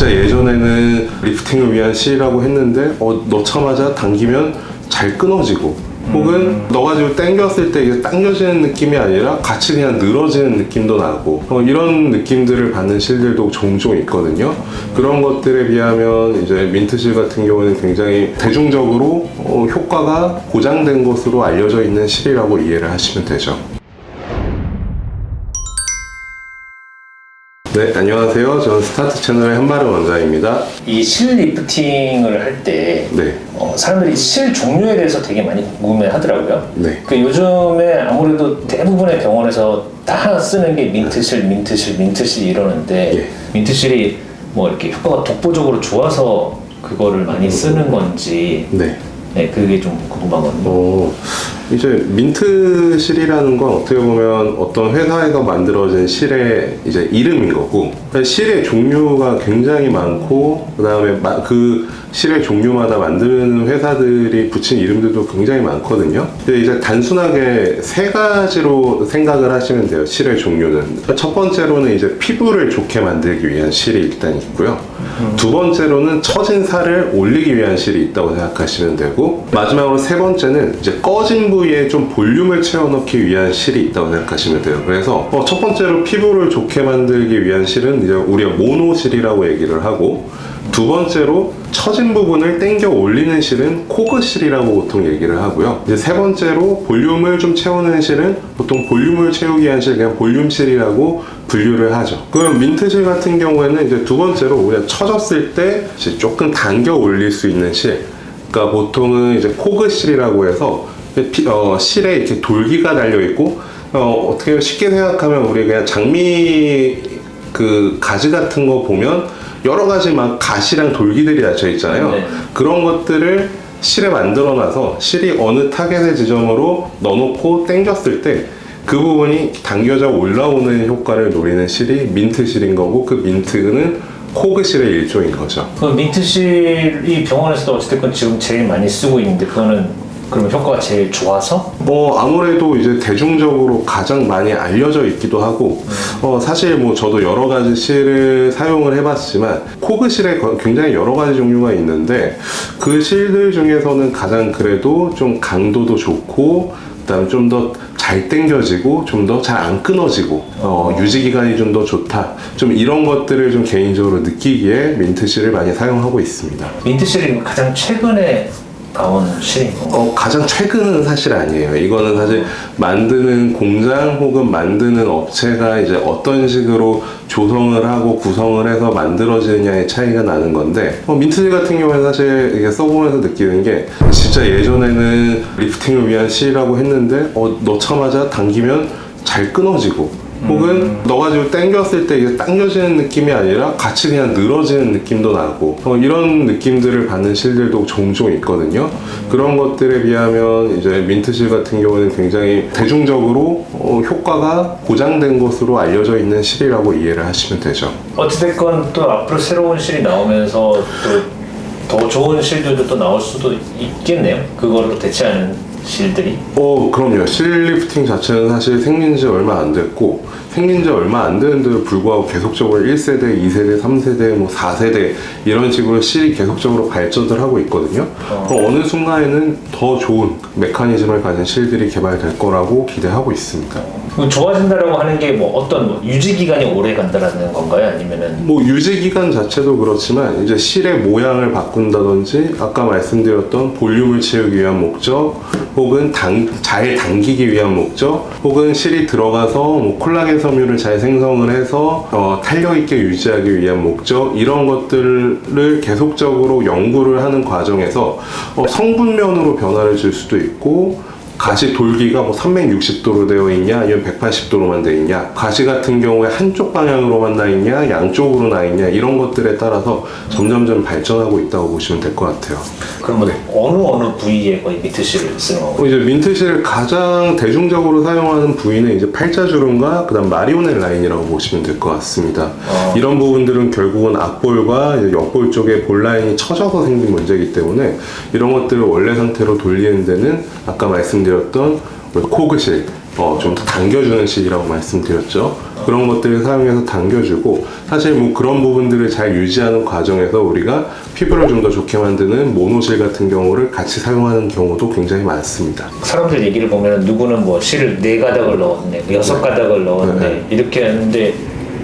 진짜 예전에는 리프팅을 위한 실이라고 했는데 넣자마자 당기면 잘 끊어지고 혹은 넣어가지고 당겼을 때 이게 당겨지는 느낌이 아니라 같이 그냥 늘어지는 느낌도 나고 이런 느낌들을 받는 실들도 종종 있거든요. 그런 것들에 비하면 이제 민트실 같은 경우는 굉장히 대중적으로 효과가 보장된 것으로 알려져 있는 실이라고 이해를 하시면 되죠. 네, 안녕하세요. 저는 스타트 채널의 한마름 원장입니다. 이 실 리프팅을 할 때 네. 사람들이 실 종류에 대해서 되게 많이 궁금해 하더라고요. 네. 요즘에 아무래도 대부분의 병원에서 다 쓰는 게 민트실 이러는데 예. 민트실이 뭐 이렇게 효과가 독보적으로 좋아서 그거를 많이 쓰는 건지 네. 네, 그게 좀 궁금하거든요. 이제 민트실이라는 건 어떻게 보면 어떤 회사에서 만들어진 실의 이제 이름인 거고, 실의 종류가 굉장히 많고, 그 다음에 그 실의 종류마다 만드는 회사들이 붙인 이름들도 굉장히 많거든요. 근데 이제 단순하게 세 가지로 생각을 하시면 돼요, 실의 종류는. 첫 번째로는 이제 피부를 좋게 만들기 위한 실이 일단 있고요. 두 번째로는 처진 살을 올리기 위한 실이 있다고 생각하시면 되고, 마지막으로 세 번째는 이제 꺼진 부위에 좀 볼륨을 채워넣기 위한 실이 있다고 생각하시면 돼요. 그래서 첫 번째로 피부를 좋게 만들기 위한 실은 이제 우리가 모노실이라고 얘기를 하고, 두 번째로 처진 부분을 당겨 올리는 실은 코그실이라고 보통 얘기를 하고요. 이제 세 번째로 볼륨을 좀 채우는 실은 보통 볼륨을 채우기 위한 실, 그냥 볼륨실이라고 분류를 하죠. 그럼 민트실 같은 경우에는 이제 두 번째로 우리가 처졌을 때 이제 조금 당겨 올릴 수 있는 실, 그러니까 보통은 이제 코그실이라고 해서 실에 이렇게 돌기가 달려 있고, 어떻게 쉽게 생각하면 우리 그냥 장미 그 가지 같은 거 보면 여러 가지 막 가시랑 돌기들이 닫혀 있잖아요. 네. 그런 것들을 실에 만들어 놔서 실이 어느 타겟의 지점으로 넣어놓고 당겼을 때 그 부분이 당겨져 올라오는 효과를 노리는 실이 민트실인 거고, 그 민트는 코그실의 일종인 거죠. 그 민트실이 병원에서도 어쨌든 지금 제일 많이 쓰고 있는데 그거는 그러면 효과가 제일 좋아서? 아무래도 이제 대중적으로 가장 많이 알려져 있기도 하고, 사실 저도 여러 가지 실을 사용을 해봤지만, 코그실에 굉장히 여러 가지 종류가 있는데, 그 실들 중에서는 가장 그래도 좀 강도도 좋고, 그다음에 좀 더 잘 당겨지고, 좀 더 잘 안 끊어지고, 유지기간이 좀 더 좋다. 좀 이런 것들을 좀 개인적으로 느끼기에 민트실을 많이 사용하고 있습니다. 민트실이 가장 최근에 나온 실인 건가요? 가장 최근은 사실 아니에요. 이거는 사실 만드는 공장 혹은 만드는 업체가 이제 어떤 식으로 조성을 하고 구성을 해서 만들어지느냐의 차이가 나는 건데, 민트실 같은 경우에는 사실 이게 써보면서 느끼는 게, 진짜 예전에는 리프팅을 위한 실이라고 했는데 넣자마자 당기면 잘 끊어지고 혹은 넣어가지고 당겼을 때 이게 당겨지는 느낌이 아니라 같이 그냥 늘어지는 느낌도 나고 이런 느낌들을 받는 실들도 종종 있거든요. 그런 것들에 비하면 이제 민트실 같은 경우는 굉장히 대중적으로 효과가 보장된 것으로 알려져 있는 실이라고 이해를 하시면 되죠. 어찌됐건 또 앞으로 새로운 실이 나오면서 또 더 좋은 실들도 또 나올 수도 있겠네요. 그거를 대체하는 실들이. 그럼요. 실 리프팅 자체는 사실 생긴 지 얼마 안 됐고, 생긴 지 얼마 안 되는데도 불구하고 계속적으로 1세대, 2세대, 3세대, 4세대 이런 식으로 실이 계속적으로 발전을 하고 있거든요. 어느 순간에는 더 좋은 메커니즘을 가진 실들이 개발될 거라고 기대하고 있습니다. 좋아진다라고 하는 게 어떤 유지 기간이 오래 간다라는 건가요? 아니면은 유지 기간 자체도 그렇지만 이제 실의 모양을 바꾼다든지, 아까 말씀드렸던 볼륨을 채우기 위한 목적, 혹은 잘 당기기 위한 목적, 혹은 실이 들어가서 콜라겐 섬유를 잘 생성을 해서 탄력 있게 유지하기 위한 목적, 이런 것들을 계속적으로 연구를 하는 과정에서 성분면으로 변화를 줄 수도 있고, 가시 돌기가 360도로 되어 있냐 아니면 180도로만 되어 있냐, 가시 같은 경우에 한쪽 방향으로만 나 있냐 양쪽으로 나 있냐, 이런 것들에 따라서 점점점 발전하고 있다고 보시면 될 것 같아요. 그러면 어느 부위에 거의 민트실을 쓰는 건가요? 이제 민트실을 가장 대중적으로 사용하는 부위는 이제 팔자주름과 그다음 마리오넬 라인이라고 보시면 될 것 같습니다. 이런 부분들은 결국은 앞볼과 이제 옆볼 쪽에 볼 라인이 처져서 생긴 문제이기 때문에 이런 것들을 원래 상태로 돌리는 데는 아까 말씀드렸던 코그실, 좀 더 당겨주는 실이라고 말씀드렸죠. 그런 것들을 사용해서 당겨주고, 사실 뭐 그런 부분들을 잘 유지하는 과정에서 우리가 피부를 좀 더 좋게 만드는 모노실 같은 경우를 같이 사용하는 경우도 굉장히 많습니다. 사람들 얘기를 보면 누구는 뭐 실을 4가닥을 넣었네, 6가닥을 넣었네, 이렇게 하는데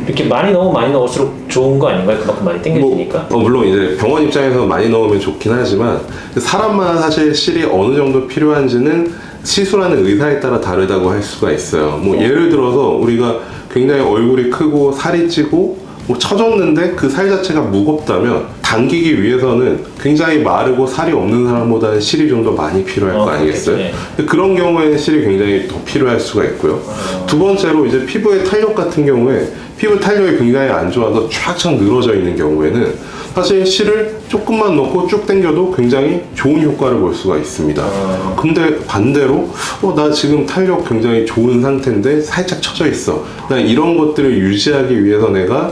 이렇게 많이 넣으면 많이 넣을수록 좋은 거 아닌가요? 그만큼 많이 땡겨지니까? 물론 이제 병원 입장에서 많이 넣으면 좋긴 하지만, 사람마다 사실 실이 어느 정도 필요한지는 시술하는 의사에 따라 다르다고 할 수가 있어요. 뭐 예를 들어서 우리가 굉장히 얼굴이 크고 살이 찌고 뭐 처졌는데 그 살 자체가 무겁다면 당기기 위해서는 굉장히 마르고 살이 없는 사람보다는 실이 좀 더 많이 필요할 거 아니겠어요? 네. 근데 그런 경우에는 실이 굉장히 더 필요할 수가 있고요. 두 번째로 이제 피부의 탄력 같은 경우에 피부 탄력이 굉장히 안 좋아서 쫙쫙 늘어져 있는 경우에는 사실 실을 조금만 넣고 쭉 당겨도 굉장히 좋은 효과를 볼 수가 있습니다. 근데 반대로 나 지금 탄력 굉장히 좋은 상태인데 살짝 처져 있어. 나 이런 것들을 유지하기 위해서 내가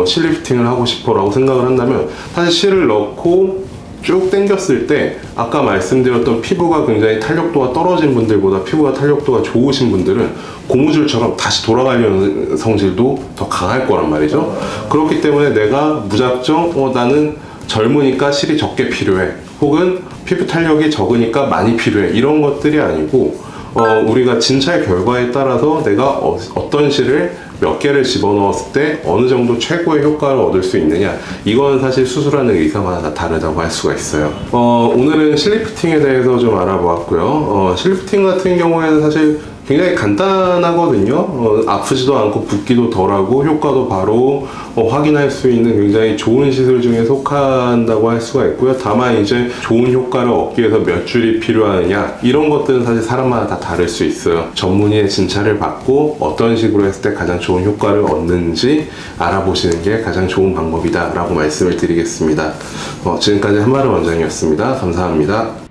실리프팅을 하고 싶어 라고 생각을 한다면, 사실 실을 넣고 쭉 당겼을 때 아까 말씀드렸던 피부가 굉장히 탄력도가 떨어진 분들보다 피부가 탄력도가 좋으신 분들은 고무줄처럼 다시 돌아가려는 성질도 더 강할 거란 말이죠. 그렇기 때문에 내가 무작정 나는 젊으니까 실이 적게 필요해, 혹은 피부 탄력이 적으니까 많이 필요해, 이런 것들이 아니고 우리가 진찰 결과에 따라서 내가 어떤 실을 몇 개를 집어넣었을 때 어느 정도 최고의 효과를 얻을 수 있느냐, 이건 사실 수술하는 의사마다 다 다르다고 할 수가 있어요. 오늘은 실리프팅에 대해서 좀 알아보았고요. 실리프팅 같은 경우에는 사실 굉장히 간단하거든요. 아프지도 않고 붓기도 덜하고 효과도 바로 확인할 수 있는 굉장히 좋은 시술 중에 속한다고 할 수가 있고요. 다만 이제 좋은 효과를 얻기 위해서 몇 줄이 필요하느냐, 이런 것들은 사실 사람마다 다 다를 수 있어요. 전문의의 진찰을 받고 어떤 식으로 했을 때 가장 좋은 효과를 얻는지 알아보시는 게 가장 좋은 방법이다 라고 말씀을 드리겠습니다. 지금까지 한마름 원장이었습니다. 감사합니다.